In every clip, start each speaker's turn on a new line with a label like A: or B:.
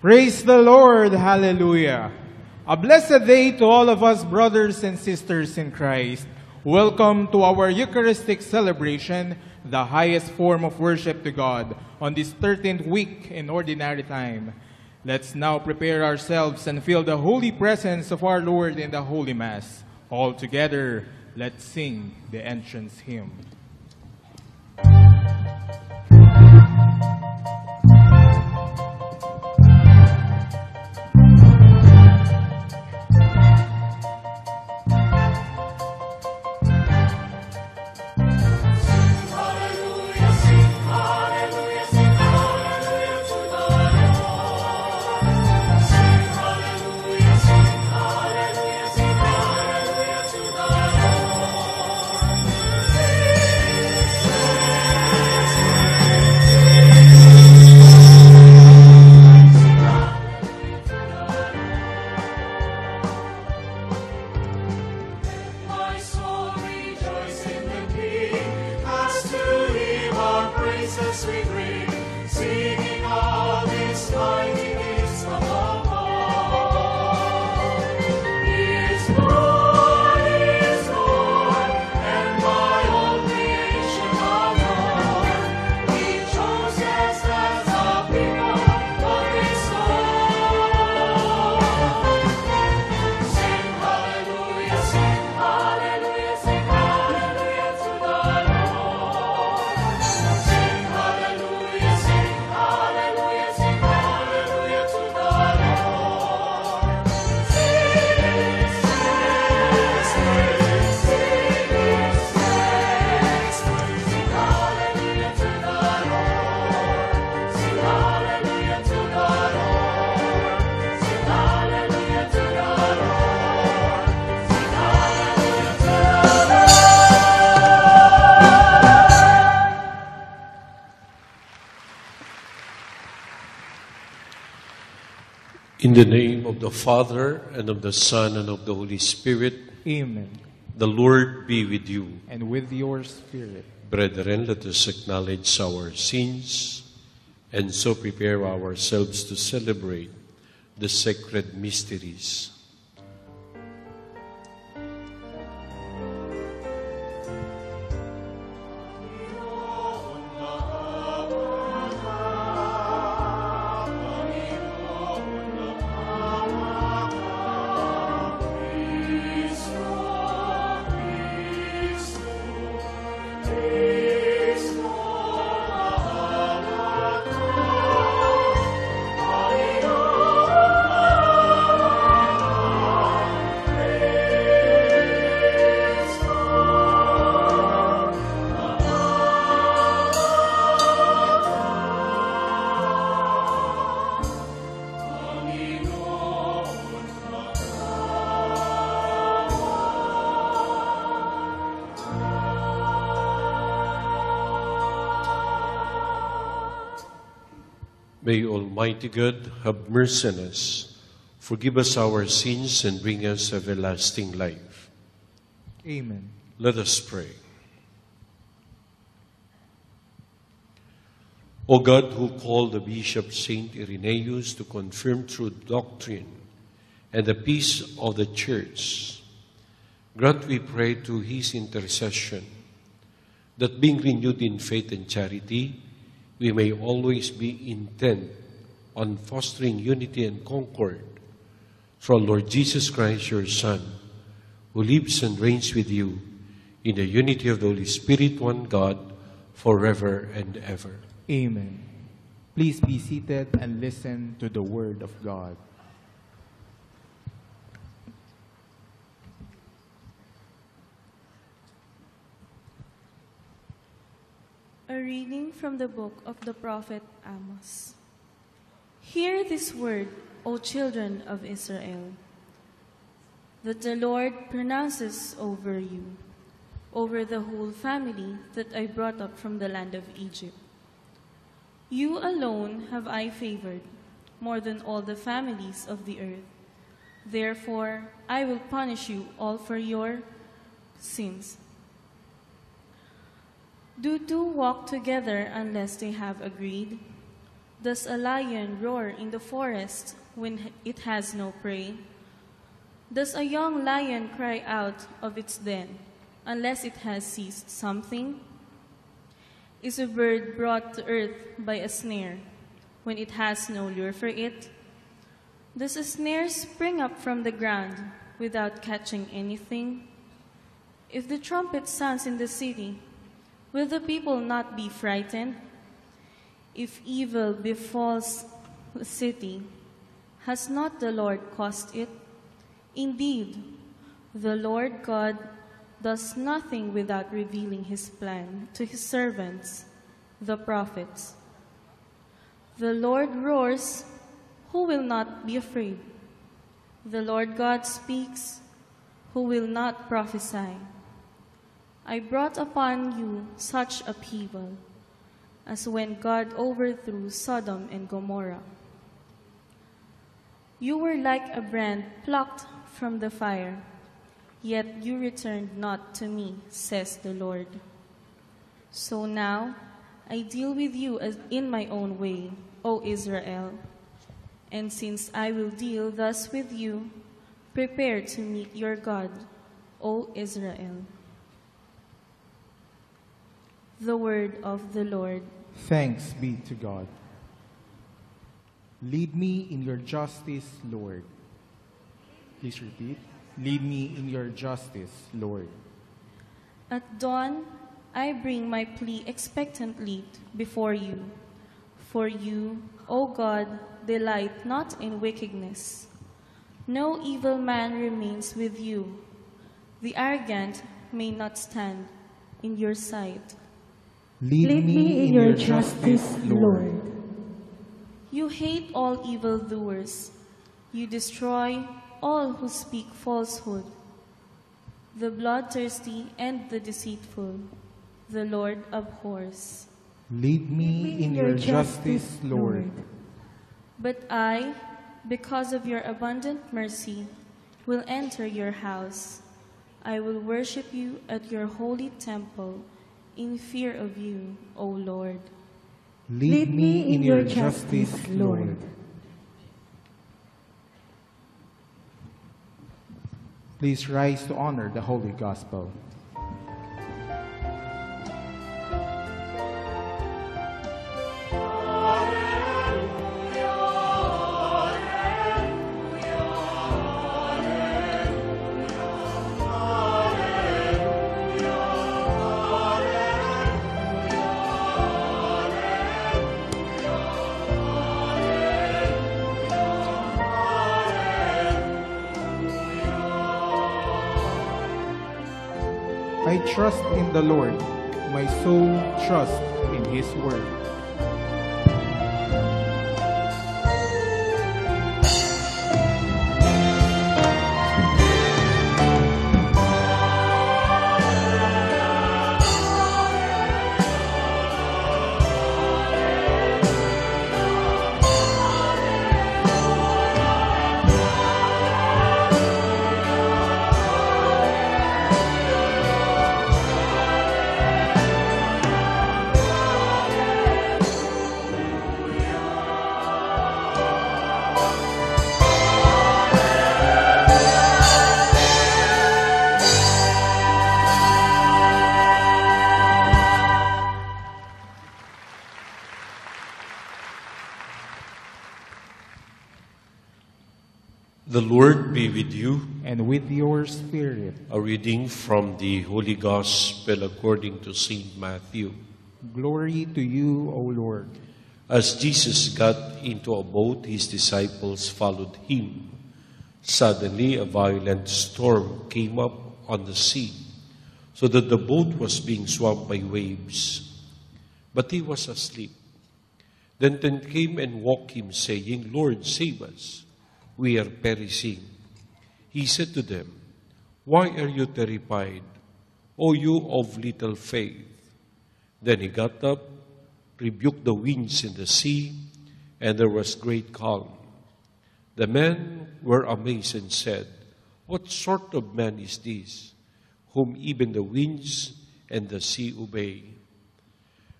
A: Praise the Lord. Hallelujah. A blessed day to all of us, brothers and sisters in Christ. Welcome to our Eucharistic celebration, the highest form of worship to God, on this 13th week in Ordinary Time. Let's now prepare ourselves and feel the holy presence of our Lord in the Holy Mass. All together, let's sing the entrance hymn.
B: In the name of the Father, and of the Son, and of the Holy Spirit.
A: Amen.
B: The Lord be with you.
A: And with your spirit.
B: Brethren, let us acknowledge our sins and so prepare ourselves to celebrate the sacred mysteries. May Almighty God have mercy on us, forgive us our sins, and bring us everlasting life.
A: Amen.
B: Let us pray. O God, who called the Bishop Saint Irenaeus to confirm true doctrine and the peace of the Church, grant, we pray, through his intercession, that being renewed in faith and charity, we may always be intent on fostering unity and concord through our Lord Jesus Christ, your Son, who lives and reigns with you in the unity of the Holy Spirit, one God, forever and ever.
A: Amen. Please be seated and listen to the word of God.
C: A reading from the book of the prophet Amos. Hear this word, O children of Israel, that the Lord pronounces over you, over the whole family that I brought up from the land of Egypt. You alone have I favored, more than all the families of the earth. Therefore, I will punish you all for your sins. Do two walk together unless they have agreed? Does a lion roar in the forest when it has no prey? Does a young lion cry out of its den unless it has seized something? Is a bird brought to earth by a snare when it has no lure for it? Does a snare spring up from the ground without catching anything? If the trumpet sounds in the city, will the people not be frightened? If evil befalls the city, has not the Lord caused it? Indeed, the Lord God does nothing without revealing his plan to his servants, the prophets. The Lord roars, who will not be afraid? The Lord God speaks, who will not prophesy? I brought upon you such upheaval as when God overthrew Sodom and Gomorrah. You were like a brand plucked from the fire, yet you returned not to me, says the Lord. So now I deal with you as in my own way, O Israel. And since I will deal thus with you, prepare to meet your God, O Israel. The word of the Lord.
A: Thanks be to God. Lead me in your justice, Lord. Please repeat. Lead me in your justice, Lord.
C: At dawn, I bring my plea expectantly before you. For you, O God, delight not in wickedness. No evil man remains with you. The arrogant may not stand in your sight.
A: Lead me in your justice, Lord.
C: You hate all evildoers. You destroy all who speak falsehood. The bloodthirsty and the deceitful, the Lord abhors.
A: Lead me in your justice, Lord.
C: But I, because of your abundant mercy, will enter your house. I will worship you at your holy temple in fear of you, O Lord.
A: Lead me in your justice, Lord. Please rise to honor the Holy Gospel. I trust in the Lord. My soul trusts in His word.
B: The Lord be with you.
A: And with your spirit.
B: A reading from the Holy Gospel according to St. Matthew.
A: Glory to you, O Lord.
B: As Jesus got into a boat, his disciples followed him. Suddenly a violent storm came up on the sea, so that the boat was being swamped by waves. But he was asleep. Then ten came and woke him, saying, Lord, save us. We are perishing. He said to them, Why are you terrified, O you of little faith? Then he got up, rebuked the winds and the sea, and there was great calm. The men were amazed and said, What sort of man is this, whom even the winds and the sea obey?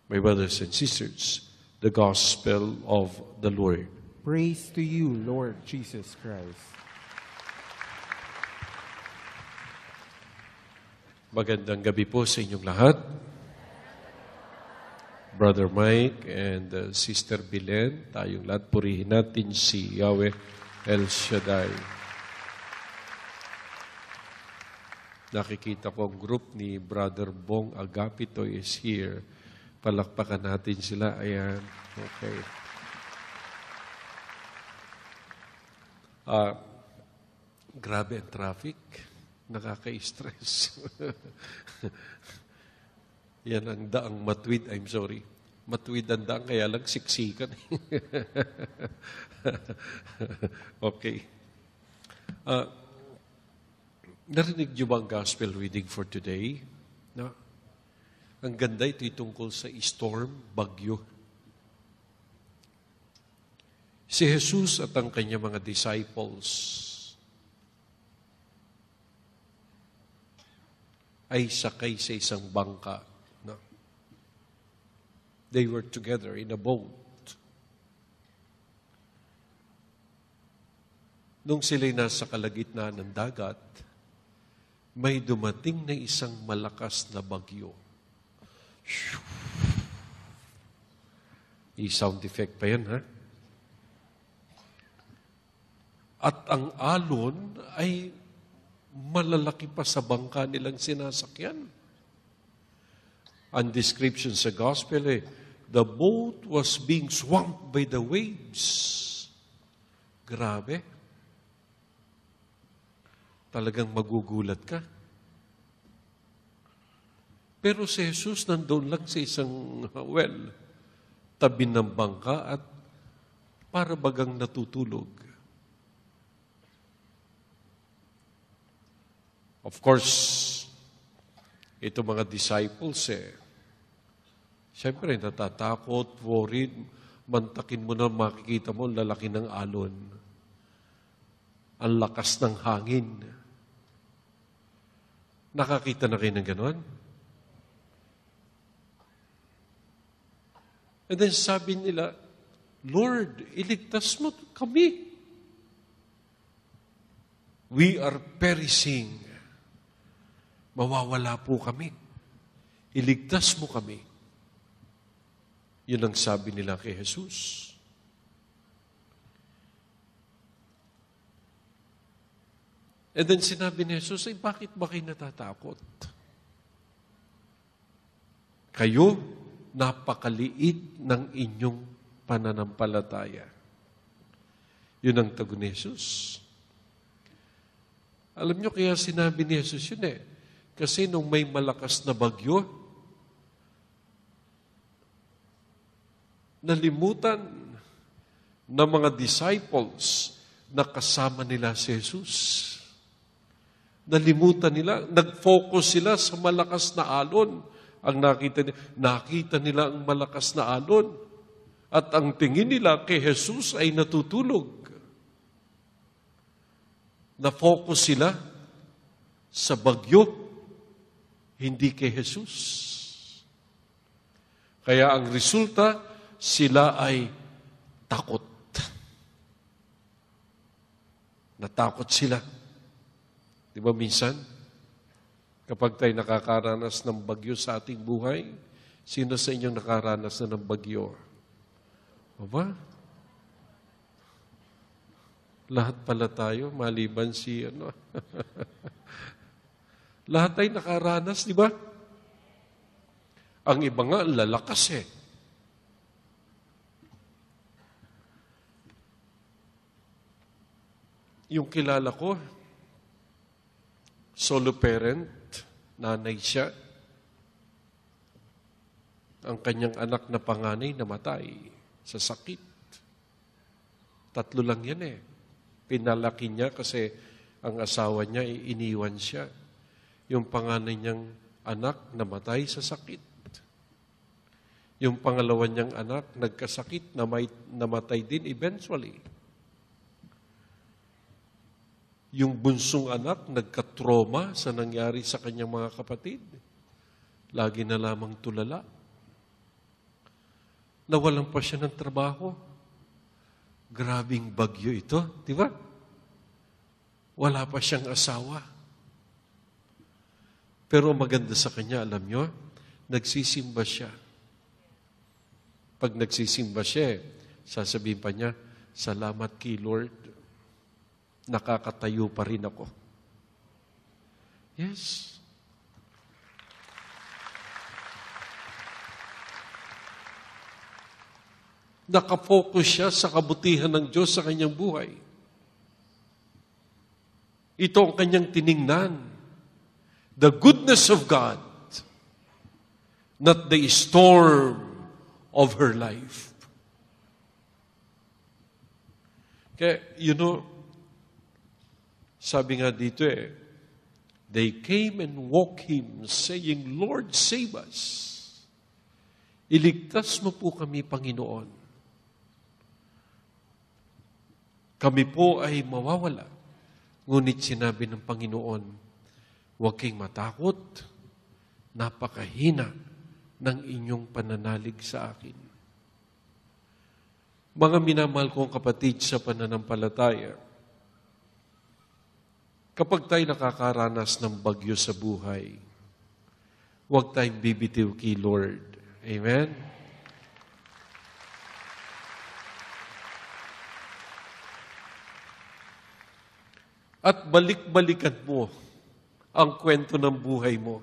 B: My brothers and sisters, the gospel of the Lord.
A: Praise to you, Lord Jesus Christ.
B: Magandang gabi po sa inyong lahat. Brother Mike and Sister Belen, tayong lahat purihin natin si Yahweh El Shaddai. Nakikita ko ang group ni Brother Bong Agapito is here. Palakpakan natin sila. Ayan. Okay. Grabe ang traffic. Nakaka-stress. Yan ang daang matwid. I'm sorry. Matwid ang daang, kaya lang siksikan. Okay. Narinig niyo ba ang gospel reading for today? No? Ang ganda, ito'y tungkol sa storm, bagyo. Si Jesus at ang kanyang mga disciples ay sakay sa isang bangka. No? They were together in a boat. Nung sila'y nasa kalagitnaan ng dagat, may dumating na isang malakas na bagyo. I-sound effect pa yan, ha? At ang alon ay malalaki pa sa bangka nilang sinasakyan. Ang description sa gospel the boat was being swamped by the waves. Grabe. Talagang magugulat ka. Pero si Jesus nandoon lang sa isang tabi ng bangka at para bagang natutulog. Of course, ito mga disciples siyempre natatakot, worried, mantakin mo na makikita mo lalaki ng alon. Ang lakas ng hangin. Nakakita na kayo ng ganon? And then sabi nila, Lord, iligtas mo kami. We are perishing. Mawawala po kami. Iligtas mo kami. Yun ang sabi nila kay Jesus. And then sinabi ni Jesus, bakit ba kayo natatakot? Kayo, napakaliit ng inyong pananampalataya. Yun ang tago ni Jesus. Alam nyo, kaya sinabi ni Jesus yun Kasi nung may malakas na bagyo, nalimutan ng mga disciples na kasama nila si Jesus. Nalimutan nila, nag-focus sila sa malakas na alon. Ang nakita nila ang malakas na alon. At ang tingin nila kay Jesus ay natutulog. Na-focus sila sa bagyo, hindi kay Jesus. Kaya ang resulta, sila ay takot. Natakot sila. Di ba minsan, kapag tayo nakakaranas ng bagyo sa ating buhay, sino sa inyong nakaranas na ng bagyo? Aba? Lahat pala tayo, maliban si Lahat ay nakaranas, di ba? Ang iba nga, lalakas Yung kilala ko, solo parent, nanay siya. Ang kanyang anak na panganay namatay sa sakit. 3 lang yan Pinalaki niya kasi ang asawa niya iniwan siya. Yung panganay niyang anak namatay sa sakit. Yung pangalawa niyang anak nagkasakit, namatay din eventually. Yung bunsong anak nagka-trauma sa nangyari sa kanyang mga kapatid. Lagi na lamang tulala. nawalan pa siya ng trabaho. Grabing bagyo ito, di ba? Wala pa siyang asawa. Pero maganda sa kanya, alam nyo, nagsisimba siya. Pag nagsisimba siya, sasabihin pa niya, salamat kay Lord, nakakatayo pa rin ako. Yes. Nakafocus siya sa kabutihan ng Diyos sa kanyang buhay. Ito ang kanyang tiningnan. The goodness of God, not the storm of her life. Kaya, sabi nga dito they came and woke him, saying, Lord, save us. Iligtas mo po kami, Panginoon. Kami po ay mawawala. Ngunit sinabi ng Panginoon, huwag kayong matakot, napakahina ng inyong pananalig sa akin. Mga minamahal kong kapatid sa pananampalataya, kapag tayo nakakaranas ng bagyo sa buhay, huwag tayong bibitiw kay Lord. Amen? At balik-balikan mo ang kwento ng buhay mo.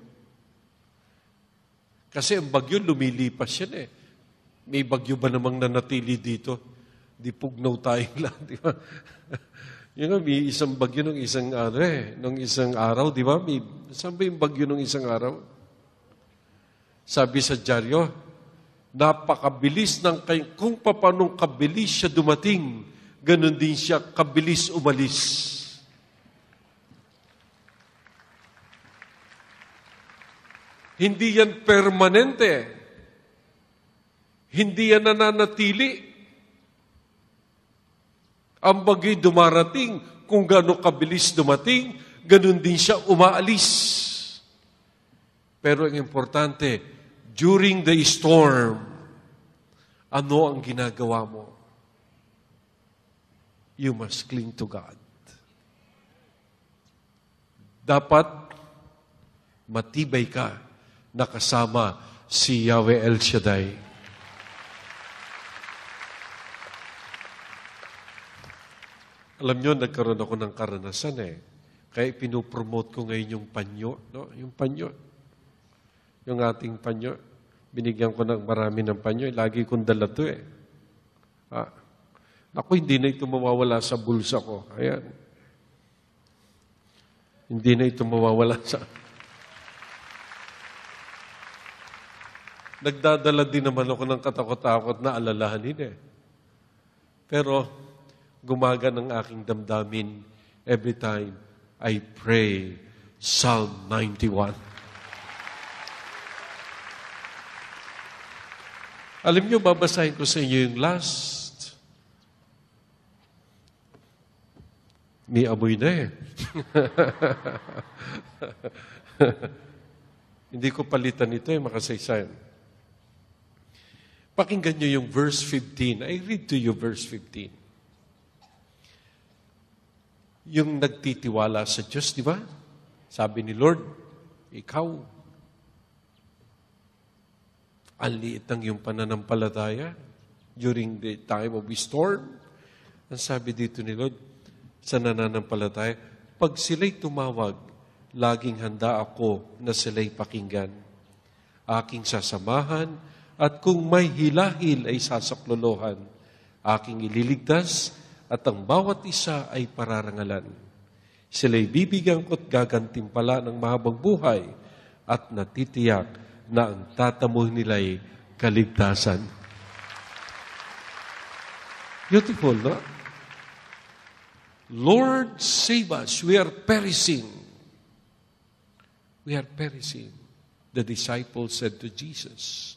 B: Kasi ang bagyo, lumilipas yan May bagyo ba namang nanatili dito? Di pugnaw tayong lahat, di ba? May isang bagyo nung isang nung isang araw, di ba? Saan ba yung bagyo nung isang araw? Sabi sa dyaryo, napakabilis kung paanong kabilis siya dumating, ganun din siya kabilis umalis. Hindi yan permanente. Hindi yan nananatili. Ang bagay dumarating, kung gaano kabilis dumating, ganun din siya umaalis. Pero ang importante, during the storm, ano ang ginagawa mo? You must cling to God. Dapat matibay ka nakasama si Yahweh El Shaddai. Alam nyo, nagkaroon ako ng karanasan Kaya pinopromote ko ngayon yung panyo. No? Yung panyo. Yung ating panyo. Binigyan ko ng marami ng panyo. Lagi kong dala to Ako, hindi na ito mawawala sa bulsa ko. Ayan. Hindi na ito mawawala sa... Nagdadala din naman ako ng katakot-takot na alalahanin Pero, gumagan ang aking damdamin every time I pray Psalm 91. Alam niyo, babasahin ko sa inyo yung last. May amoy na Hindi ko palitan ito makasaysayan. Pakinggan niyo yung verse 15. I read to you verse 15. Yung nagtitiwala sa Diyos, di ba? Sabi ni Lord, ikaw, ang liit ng iyong pananampalataya during the time of storm. Ang sabi dito ni Lord, sa nananampalataya, pag sila'y tumawag, laging handa ako na sila'y pakinggan. Aking sasamahan, at kung may hilahil ay sasaklolohan, aking ililigtas at ang bawat isa ay pararangalan. Sila'y bibigyan ko't gagantimpala ng mahabang buhay at natitiyak na ang tatamuhin nila'y kaligtasan. Beautiful, no? Lord, save us. We are perishing. We are perishing. The disciples said to Jesus.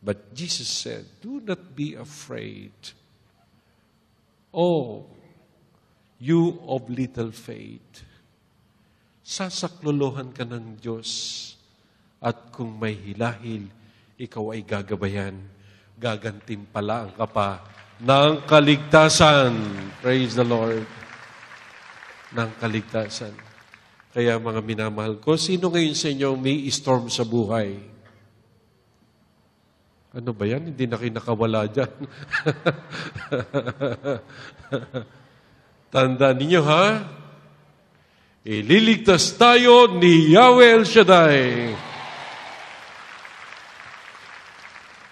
B: But Jesus said, do not be afraid. Oh, you of little faith. Sasaklolohan ka ng Diyos at kung may hilahil, ikaw ay gagabayan, gagantimpalaan ka pa ng kaligtasan. Praise the Lord. Ng kaligtasan. Kaya mga minamahal ko, sino ngayon sa inyo may storm sa buhay? Ano ba yan? Hindi na kinakawala dyan. Tandaan ninyo, ha? Ililigtas tayo ni Yahweh El Shaddai.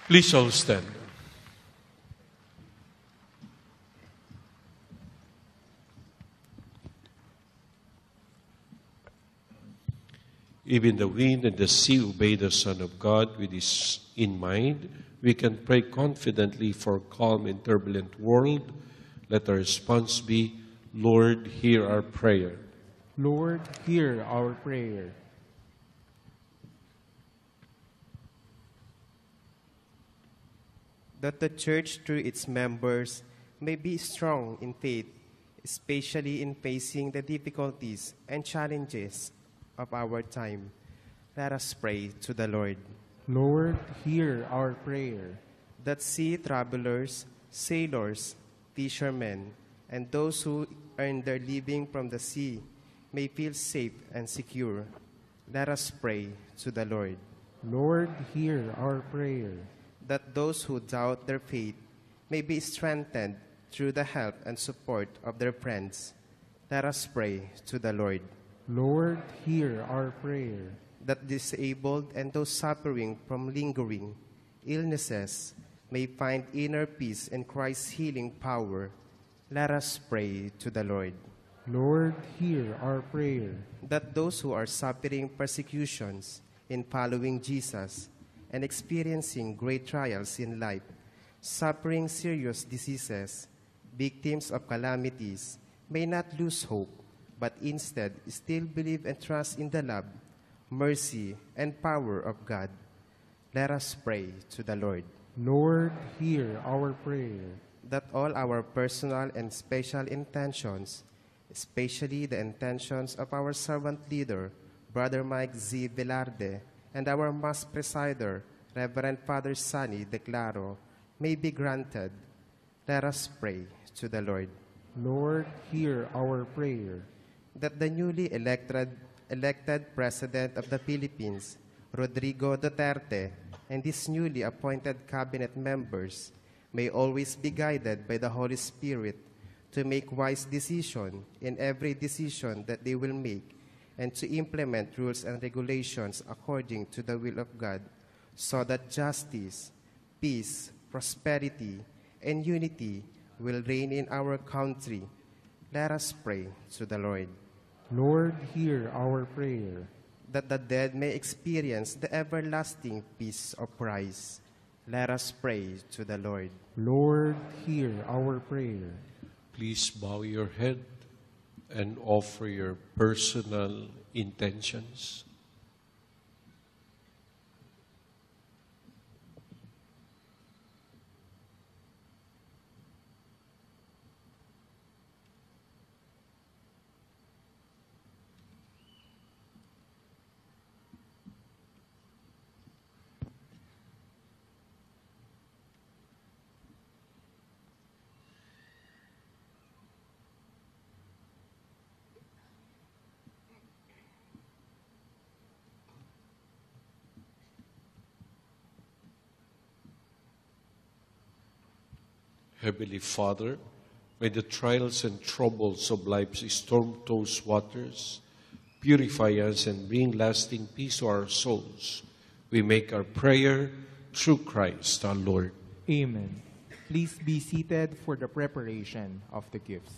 B: Please all stand. Even the wind and the sea obey the Son of God with this in mind. We can pray confidently for calm in turbulent world. Let our response be, Lord, hear our prayer.
A: Lord, hear our prayer.
D: That the Church, through its members, may be strong in faith, especially in facing the difficulties and challenges of our time. Let us pray to the Lord.
A: Lord, hear our prayer.
D: That sea travelers, sailors, fishermen, and those who earn their living from the sea may feel safe and secure. Let us pray to the Lord.
A: Lord, hear our prayer.
D: That those who doubt their faith may be strengthened through the help and support of their friends. Let us pray to the Lord.
A: Lord, hear our prayer.
D: That disabled and those suffering from lingering illnesses may find inner peace in Christ's healing power. Let us pray to the Lord.
A: Lord, hear our prayer.
D: That those who are suffering persecutions in following Jesus and experiencing great trials in life, suffering serious diseases, victims of calamities, may not lose hope, but instead still believe and trust in the love, mercy, and power of God. Let us pray to the Lord.
A: Lord, hear our prayer.
D: That all our personal and special intentions, especially the intentions of our servant leader, Brother Mike Z. Velarde, and our Mass Presider, Reverend Father Sunny Declaro, may be granted. Let us pray to the Lord.
A: Lord, hear our prayer.
D: That the newly elected President of the Philippines, Rodrigo Duterte, and his newly appointed cabinet members may always be guided by the Holy Spirit to make wise decisions in every decision that they will make, and to implement rules and regulations according to the will of God, so that justice, peace, prosperity, and unity will reign in our country. Let us pray to the Lord.
A: Lord, hear our prayer.
D: That the dead may experience the everlasting peace of Christ. Let us pray to the Lord.
A: Lord, hear our prayer.
B: Please bow your head and offer your personal intentions. Heavenly Father, may the trials and troubles of life's storm-tossed waters purify us and bring lasting peace to our souls. We make our prayer through Christ our Lord.
A: Amen. Please be seated for the preparation of the gifts.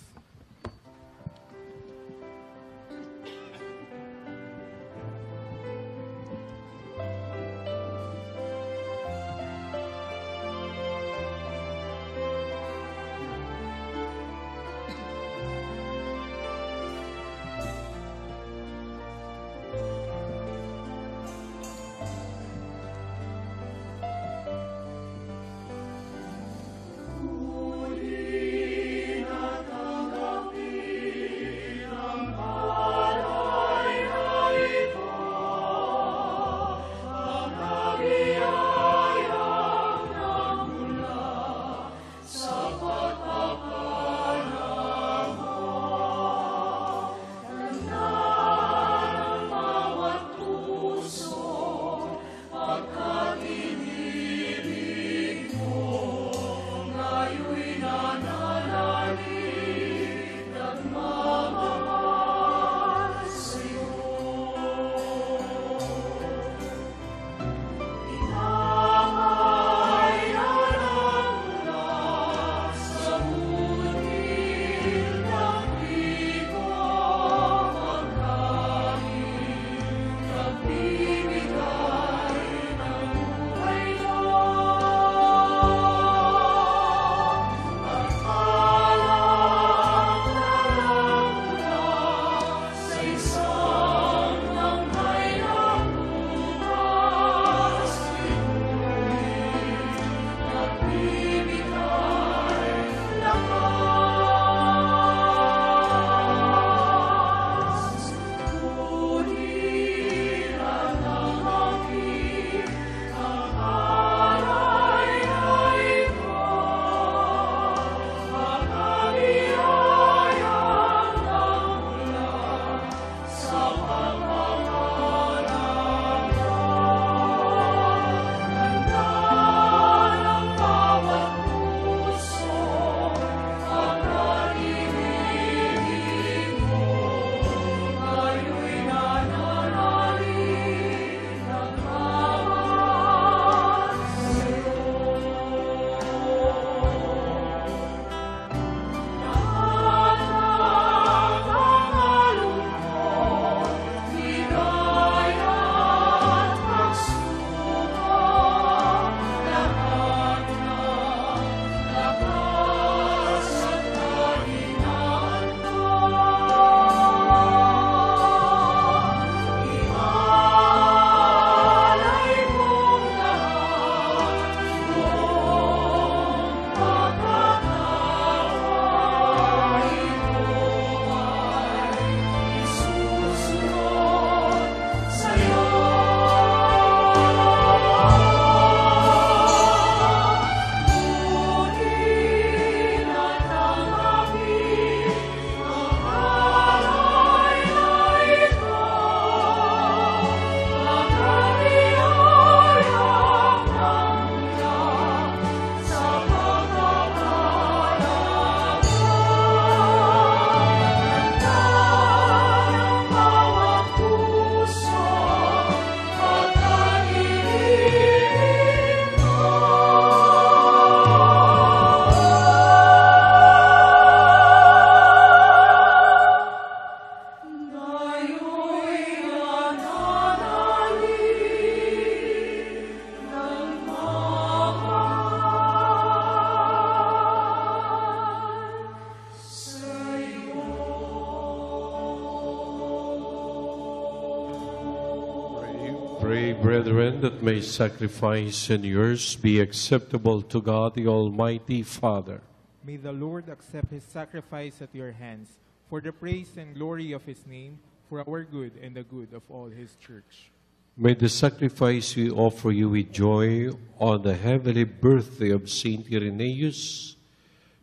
B: brethren, that my sacrifice and yours be acceptable to God the Almighty Father.
A: May the Lord accept his sacrifice at your hands for the praise and glory of his name, for our good and the good of all his church.
B: May the sacrifice we offer you with joy on the heavenly birthday of Saint Irenaeus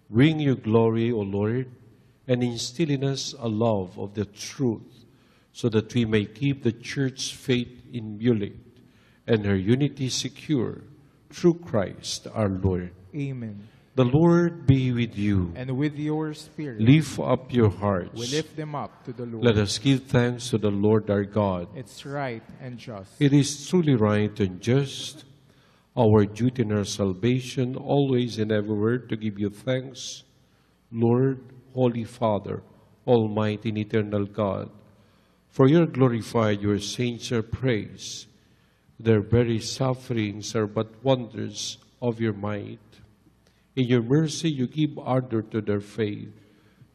B: bring you glory, O Lord, and instill in us a love of the truth, so that we may keep the church's faith immolate and her unity secure, through Christ our Lord.
A: Amen.
B: The Lord be with you.
A: And with your spirit,
B: Lift up your hearts.
A: we lift them up to the Lord.
B: Let us give thanks to the Lord our God.
A: It's right and just.
B: It is truly right and just, our duty and our salvation, always and everywhere to give you thanks, Lord, Holy Father, Almighty and eternal God. For you are glorified, your saints are praised. Their very sufferings are but wonders of your might. In your mercy you give ardor to their faith.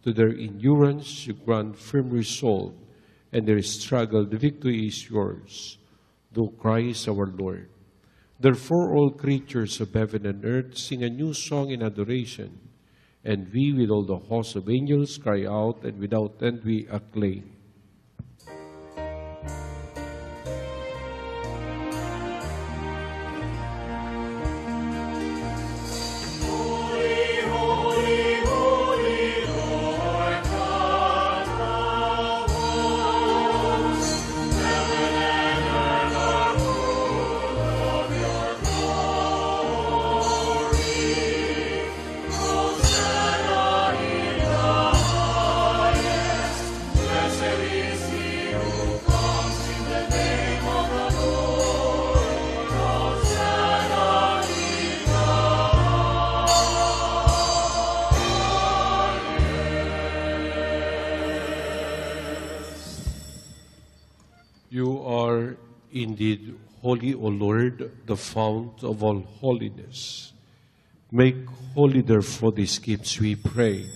B: To their endurance you grant firm resolve, and their struggle the victory is yours, through Christ our Lord. Therefore all creatures of heaven and earth sing a new song in adoration, and we with all the host of angels cry out, and without end we acclaim. You are indeed holy, O Lord, the fount of all holiness. Make holy, therefore, these gifts, we pray,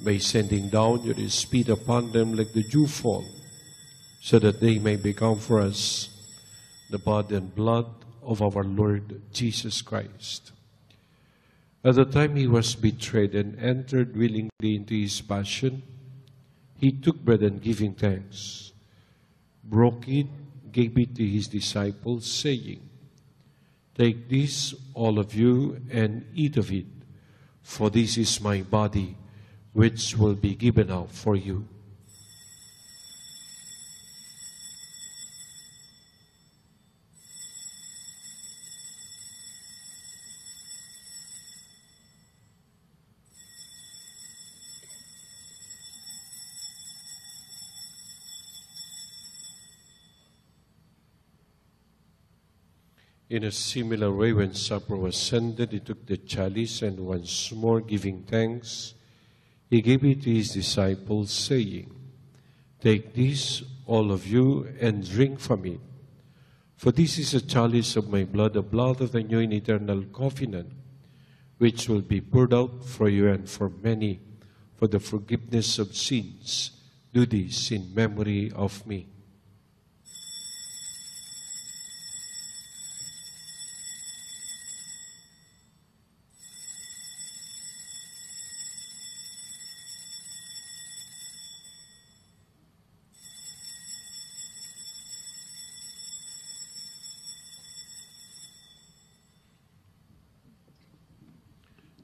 B: by sending down your Spirit upon them like the dewfall, so that they may become for us the body and blood of our Lord Jesus Christ. At the time he was betrayed and entered willingly into his passion, he took bread and giving thanks, broke it, gave it to his disciples, saying, "Take this, all of you, and eat of it, for this is my body, which will be given up for you." In a similar way, when supper was ended, he took the chalice, and once more giving thanks, he gave it to his disciples, saying, "Take this, all of you, and drink from it. For this is a chalice of my blood, the blood of the new and eternal covenant, which will be poured out for you and for many for the forgiveness of sins. Do this in memory of me."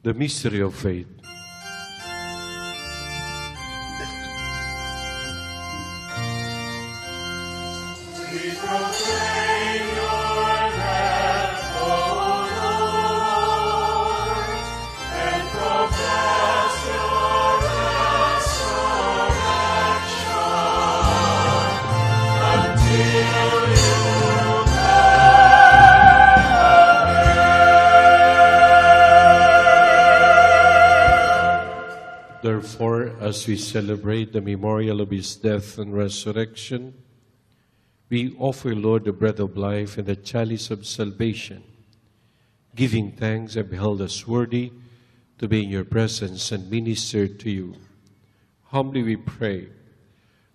B: The mystery of faith.
E: We proclaim your death, O Lord, and profess your resurrection until you
B: Therefore, as we celebrate the memorial of his death and resurrection, we offer, Lord, the bread of life and the chalice of salvation, giving thanks and beheld us worthy to be in your presence and minister to you. Humbly we pray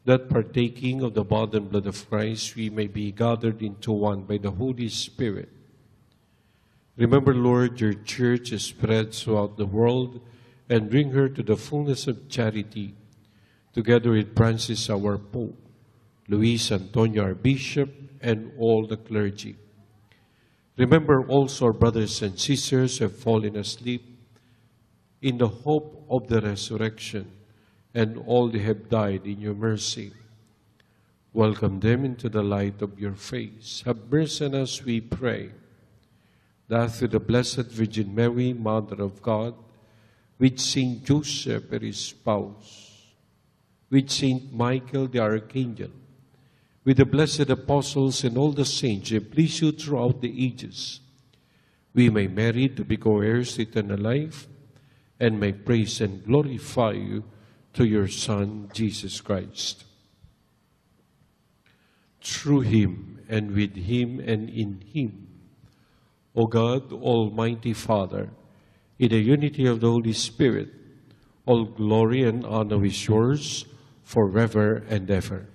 B: that partaking of the body and blood of Christ, we may be gathered into one by the Holy Spirit. Remember, Lord, your church is spread throughout the world, and bring her to the fullness of charity, together with Francis, our Pope, Luis Antonio, our Bishop, and all the clergy. Remember also our brothers and sisters who have fallen asleep in the hope of the resurrection, and all they have died in your mercy. Welcome them into the light of your face. Have mercy on us, we pray, that through the Blessed Virgin Mary, Mother of God, with Saint Joseph and his spouse, with Saint Michael the Archangel, with the blessed apostles and all the saints who please you throughout the ages, we may merit to be co-heirs to eternal life, and may praise and glorify you through your Son, Jesus Christ. Through him, and with him, and in him, O God, Almighty Father, in the unity of the Holy Spirit, all glory and honor is yours forever and ever.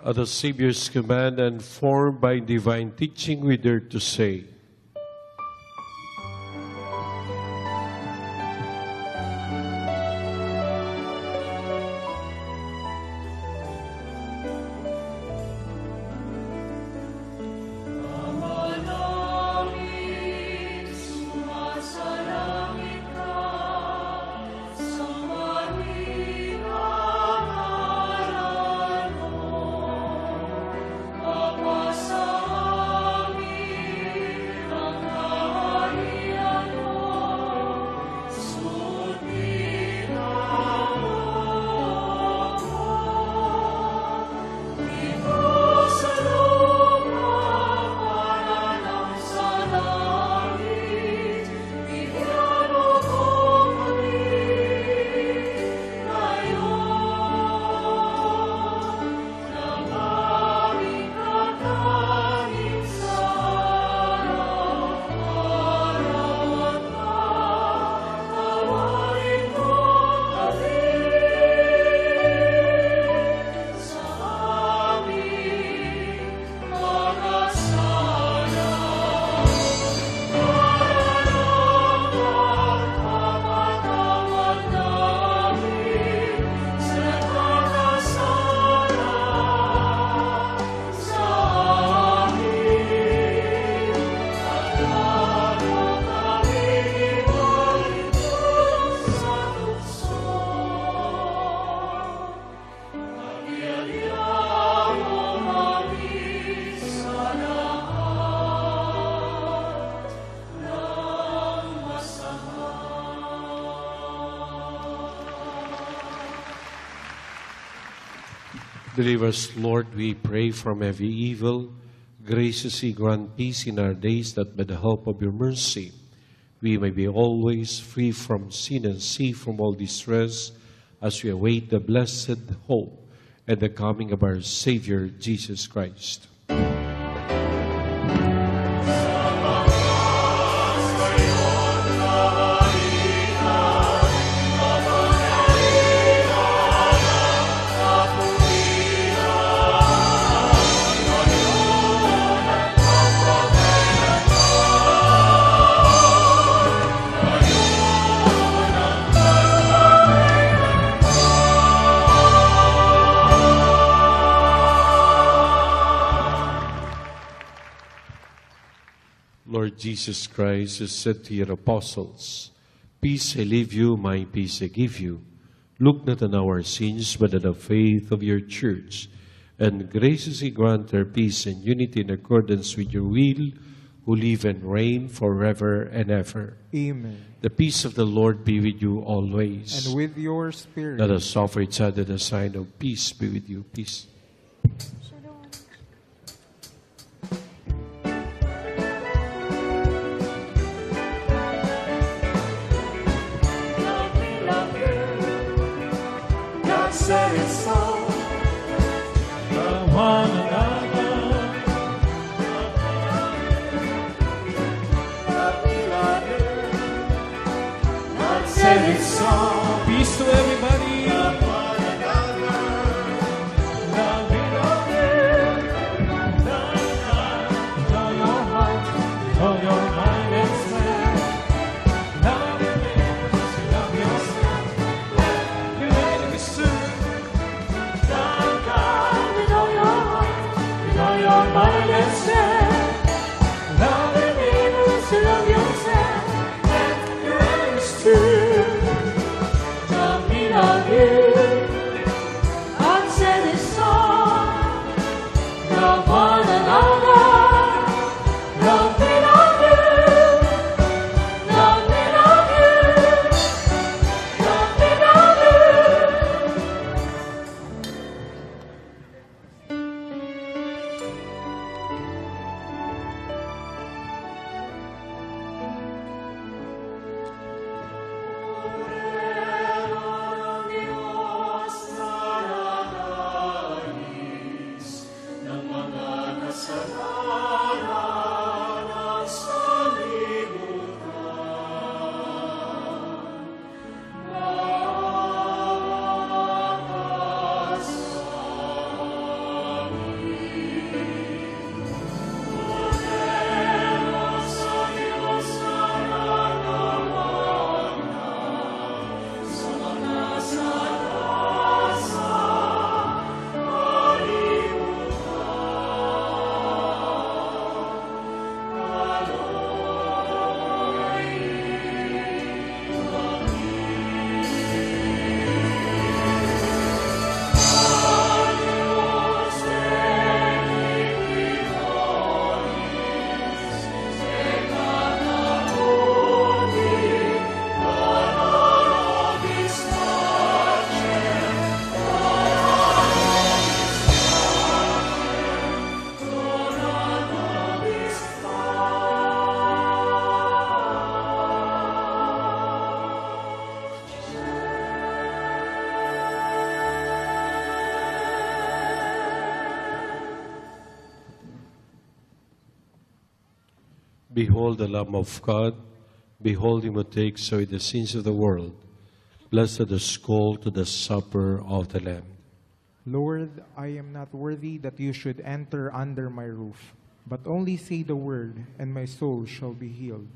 B: At the Savior's command and formed by divine teaching, we dare to say, deliver us, Lord, we pray, from every evil. Graciously grant peace in our days, that by the help of your mercy, we may be always free from sin and safe from all distress, as we await the blessed hope and the coming of our Savior, Jesus Christ. Lord Jesus Christ has said to your apostles, "Peace I leave you, my peace I give you. Look not on our sins, but on the faith of your church, and graciously grant her peace and unity in accordance with your will, who live and reign forever and ever.
A: Amen.
B: The peace of the Lord be with you always.
A: And with your spirit.
B: Let us offer each other the sign of peace be with you. Peace.
E: God said it so. Love one another. Love me, love you. God said it so.
A: Peace to everybody.
E: Love one another. Love me, love you. Love God with all your heart, with all your mind and strength. Love your neighbor as you love yourself. Your enemy soon. Love God with all your heart, with all your mind and strength. Love your neighbor as you love yourself. And your enemies too. Love me, love you. God said it's so. Love one another. Love me, love you. Love me, love you. Love me, love you. Diyos na nagais ng mga kasalanan sa libutan. Maawa ka sa amin. Kordero sa Diyos na nagawa sa mga salasa
B: Behold the Lamb of God. Behold him who takes away the sins of the world. Blessed the scroll to the supper of the Lamb.
A: Lord, I am not worthy that you should enter under my roof, but only say the word, and my soul shall be healed.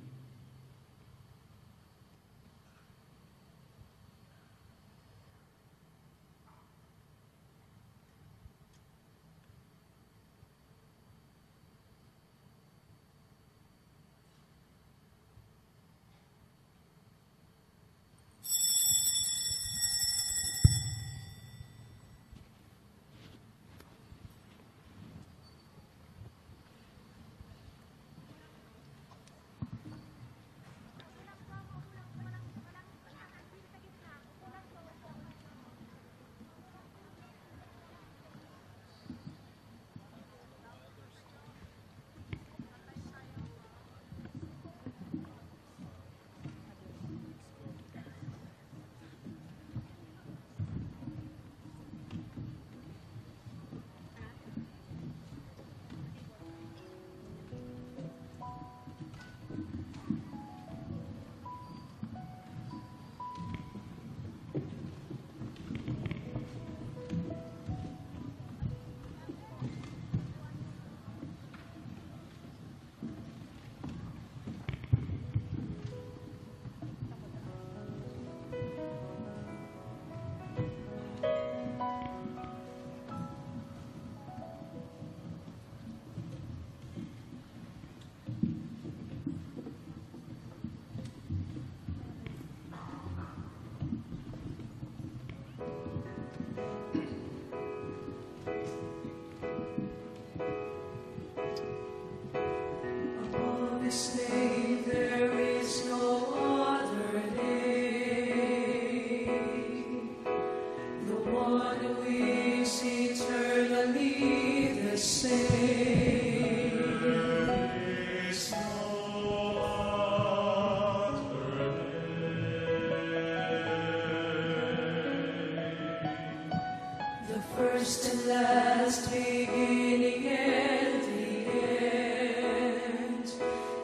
F: The first and last, beginning and the end.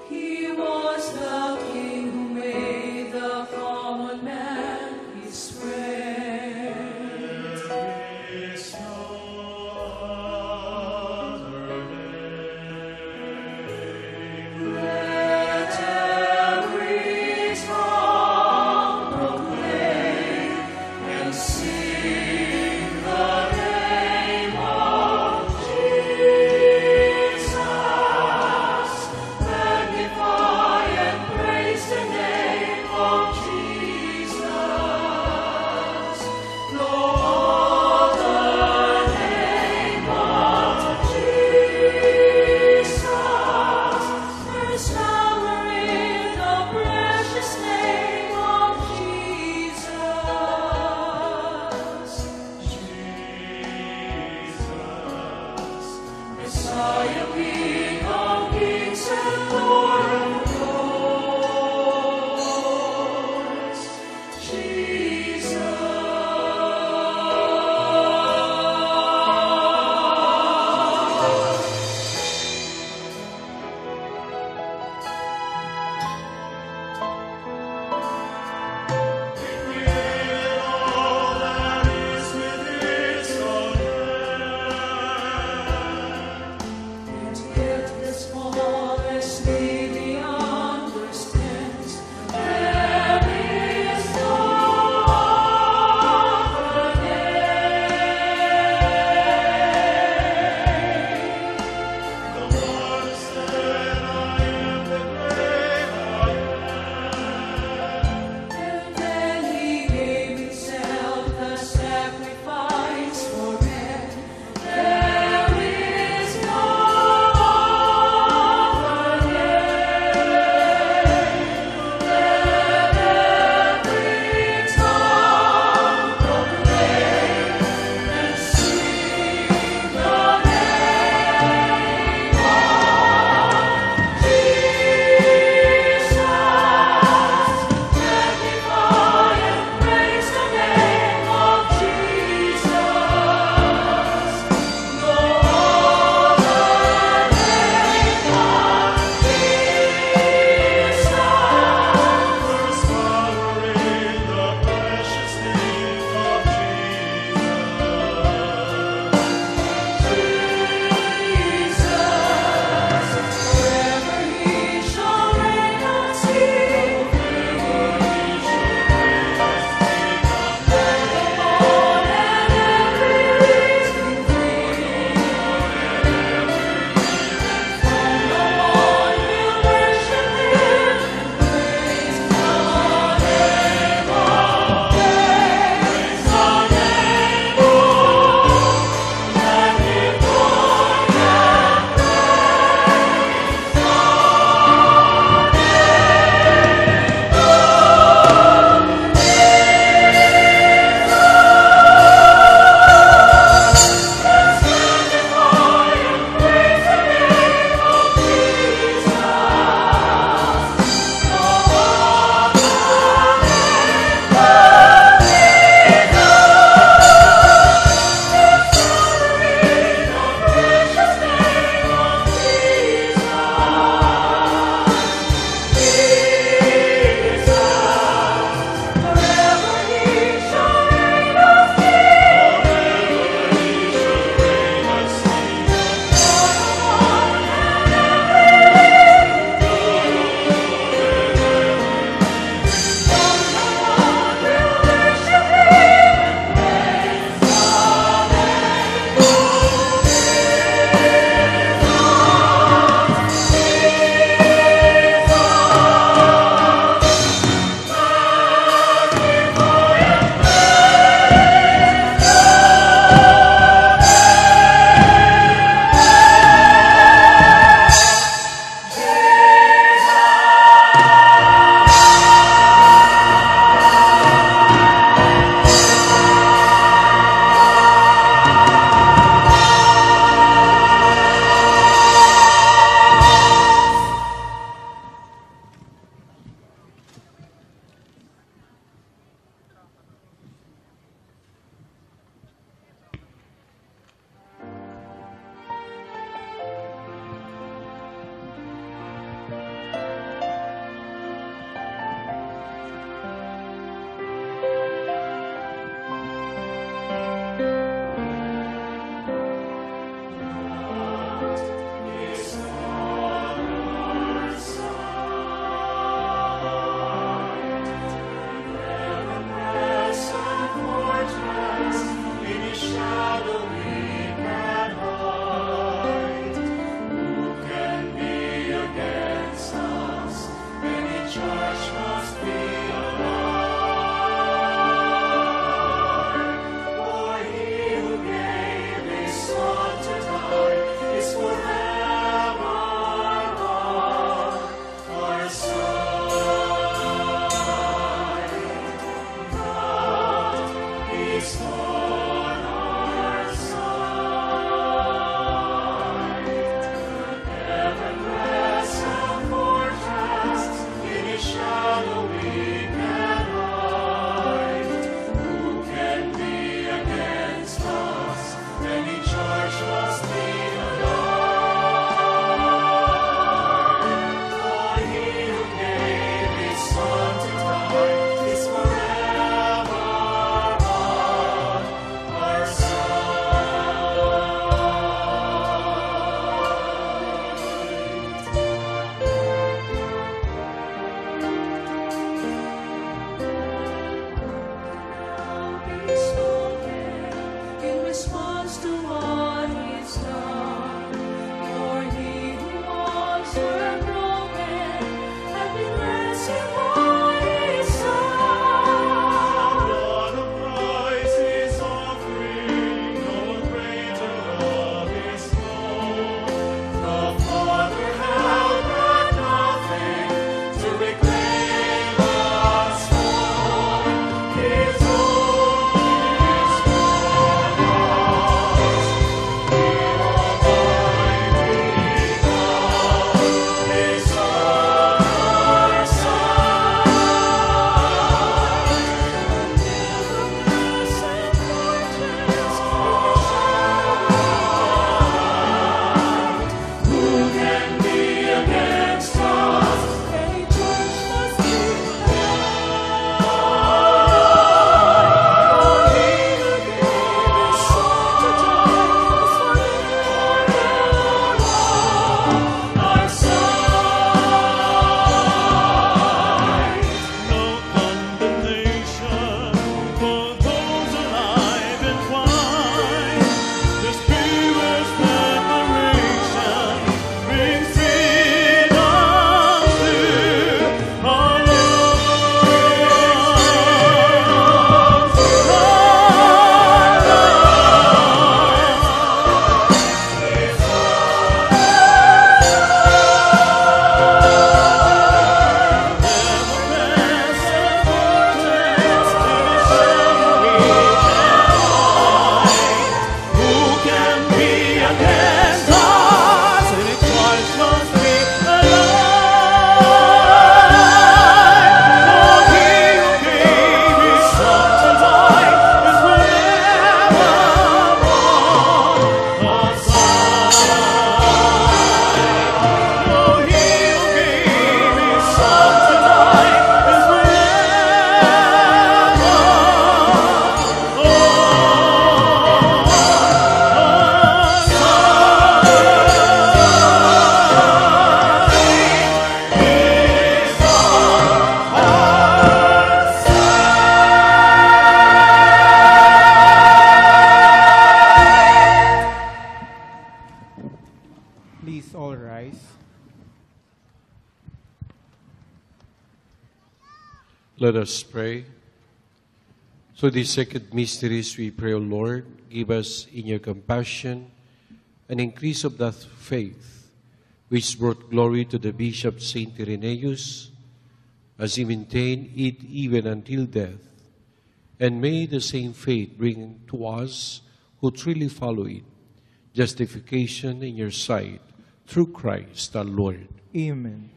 F: He was the King who made the common man his friend. Let every tongue proclaim and sing the name of Jesus. Magnify and praise the name of Jesus. No other name but Jesus. There's power in the precious name of Jesus. Messiah, King of kings and Lord of lords, Jesus. Together
B: Let us pray. So these sacred mysteries, we pray, O Lord, give us in your compassion an increase of that faith which brought glory to the Bishop Saint Irenaeus, as he maintained it even until death. And may the same faith bring to us who truly follow it justification in your sight through Christ our Lord.
A: Amen.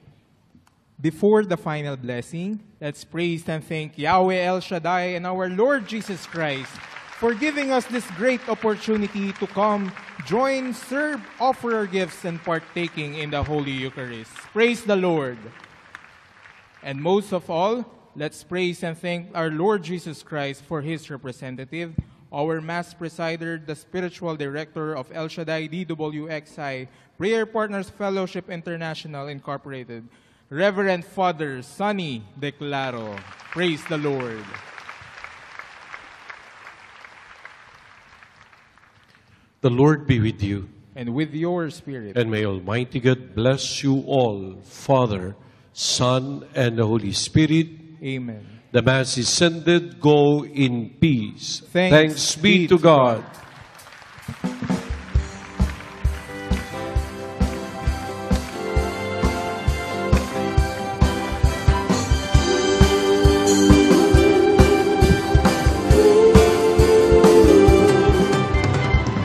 A: Before the final blessing, let's praise and thank Yahweh El Shaddai and our Lord Jesus Christ for giving us this great opportunity to come, join, serve, offer our gifts, and partaking in the Holy Eucharist. Praise the Lord. And most of all, let's praise and thank our Lord Jesus Christ for His representative, our Mass Presider, the Spiritual Director of El Shaddai DWXI Prayer Partners Fellowship International Incorporated, Reverend Father Sonny Declaro. Praise the Lord.
B: The Lord be with you.
A: And with your spirit.
B: And may Almighty God bless you all, Father, Son, and the Holy Spirit.
A: Amen.
B: The Mass is ended. Go in peace.
A: Thanks
B: be to God.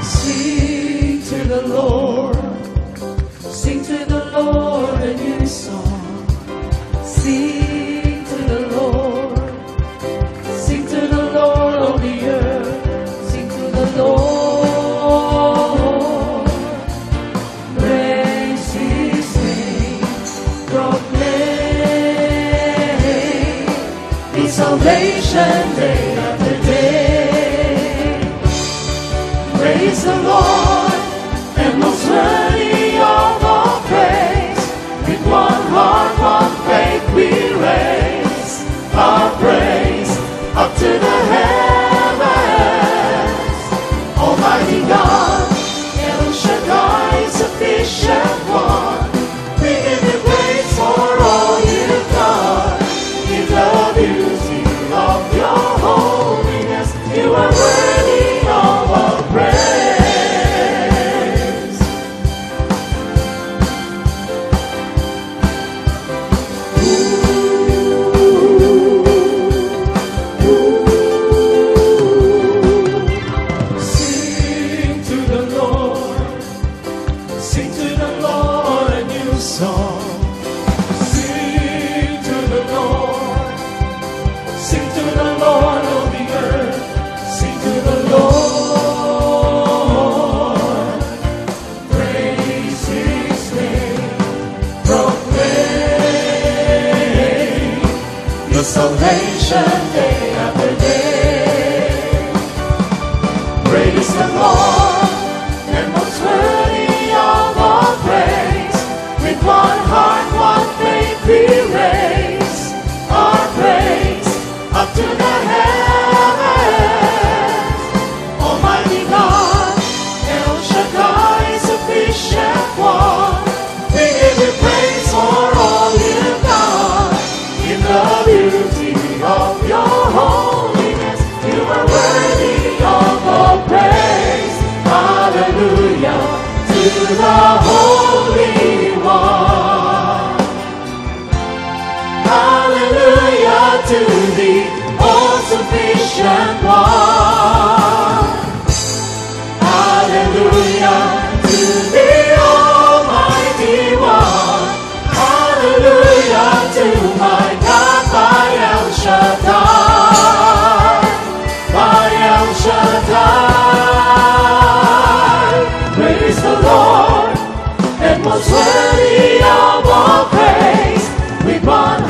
F: Sing to the Lord. Sing to the Lord a new song. Sing to the Lord. Sing to the Lord of the earth. Sing to the Lord. Praise His name. Proclaim His salvation day after day. Praise the Lord, and most worthy of all praise. With one heart, one faith, we raise our praise up to the heavens. Almighty God, El Shaddai, sufficient one. We give you praise for all you've done. In the beauty of your holiness, you are worthy of all praise. Sing to the Lord. Sing to the Lord a new song. Sing to the Lord. Sing to the Lord of the earth. Sing to the Lord. Praise His name. Proclaim His salvation day after day. Praise the Lord, and most worthy of all praise. With one heart, one faith, we raise our praise up to the heavens. Almighty God, El Shaddai, sufficient one. We give you praise for all you've done. In the beauty of your holiness, you are worthy of all praise. Hallelujah to the Holy One. Hallelujah to the all-sufficient one. Hallelujah to the Almighty One. Hallelujah to my God by El Shaddai. By El Shaddai. Praise the Lord, and most worthy of all praise. With one